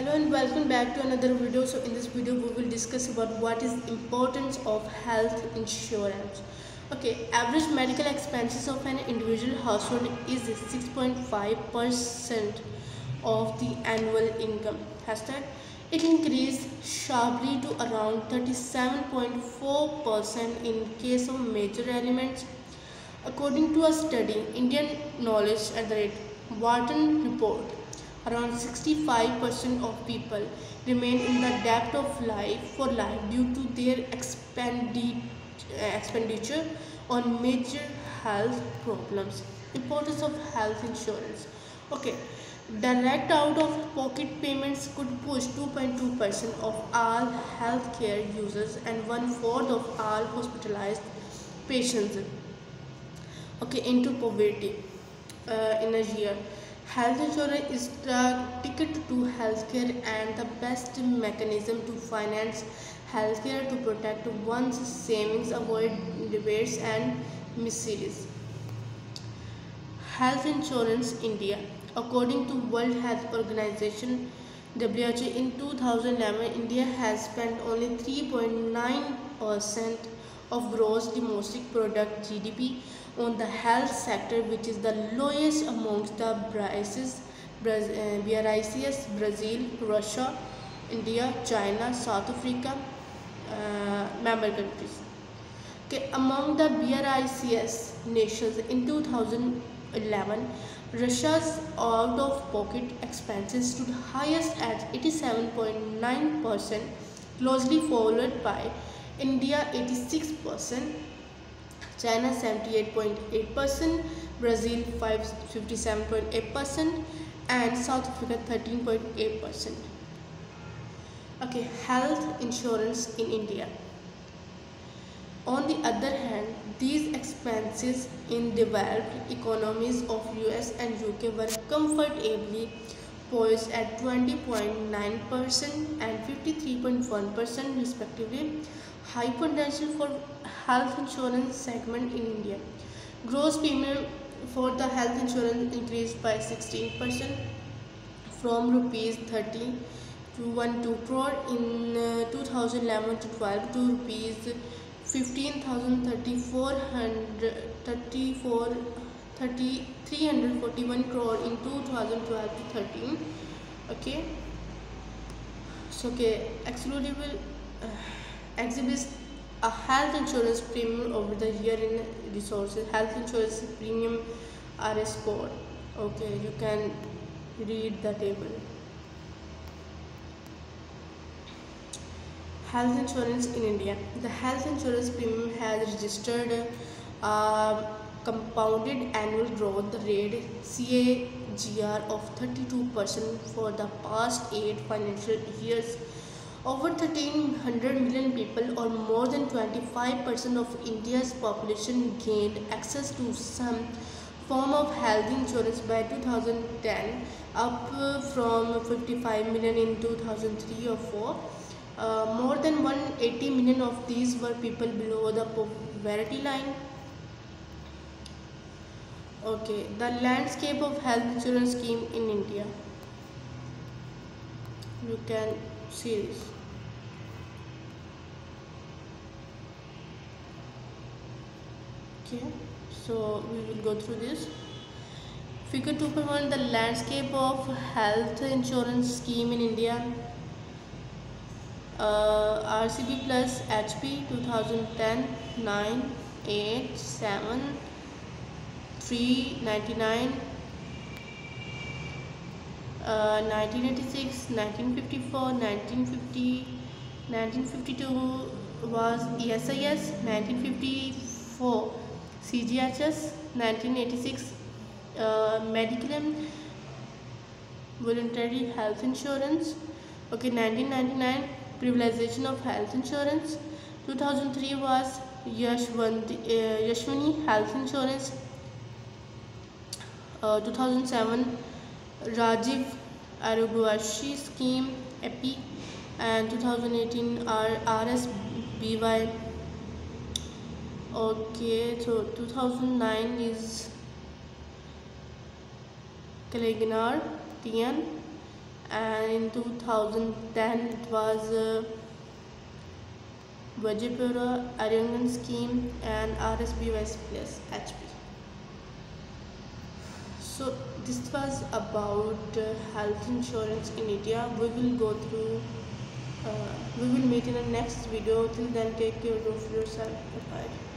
Hello and welcome back to another video. So in this video we will discuss about what is importance of health insurance. Okay, average medical expenses of an individual household is 6.5% of the annual income. Hashtag it increased sharply to around 37.4% in case of major ailments. According to a study, Indian Knowledge at the rate Wharton report, around 65% of people remain in the debt of life for life due to their expenditure on major health problems. Importance of health insurance. Okay, direct out of pocket payments could push 2.2% of all healthcare users and 1/4 of all hospitalized patients into poverty in a year. Health insurance is the ticket to healthcare and the best mechanism to finance healthcare to protect one's savings, avoid debates and misuse. Health insurance India. According to World Health Organization WHO, in 2011 India has spent only 3.9% of gross domestic product GDP on the health sector, which is the lowest amongst the BRICS, Brazil, Russia, India, China, South Africa, member countries. Okay, among the BRICS nations in 2011, Russia's out-of-pocket expenses stood highest at 87.9%, closely followed by India 86%, China 78.8%, Brazil 57.8%, and South Africa 13.8%. Okay, health insurance in India. On the other hand, these expenses in developed economies of US and UK were comfortably poised at 20.9% and 53.1% respectively. High potential for health insurance segment in India. Gross premium for the health insurance increased by 16% from rupees 30,212 crore in 2011 to 12 to rupees 341 crore in 2012 to 13. Okay, so excludable exhibits a health insurance premium over the year in resources. Health insurance premium are a score. Okay, you can read the table. Health insurance in India. The health insurance premium has registered a compounded annual growth rate CAGR of 32% for the past 8 financial years. Over 1,300 million people, or more than 25% of India's population, gained access to some form of health insurance by 2010, up from 55 million in 2003 or 4. More than 180 million of these were people below the poverty line. Okay, the landscape of health insurance scheme in India. You can see this. Okay, so we will go through this. Figure 2.1, the landscape of health insurance scheme in India. RCB plus HP 2010 9 8 7 399 1986 1954 1950 1952 was ESIS, 1954 CGHS, 1986 Mediclaim voluntary health insurance. Okay, 1999 privatization of health insurance. 2003 was Yashwani health insurance. 2007 Rajiv Arogwashi scheme EPI, and 2018 RSBY. Okay, so 2009 is Kaleganar TN, and in 2010 it was Vajipura Aryangan scheme and RSBYS plus HP. So this was about health insurance in India. We will go through we will meet in the next video. Till then, take care of yourself. Bye.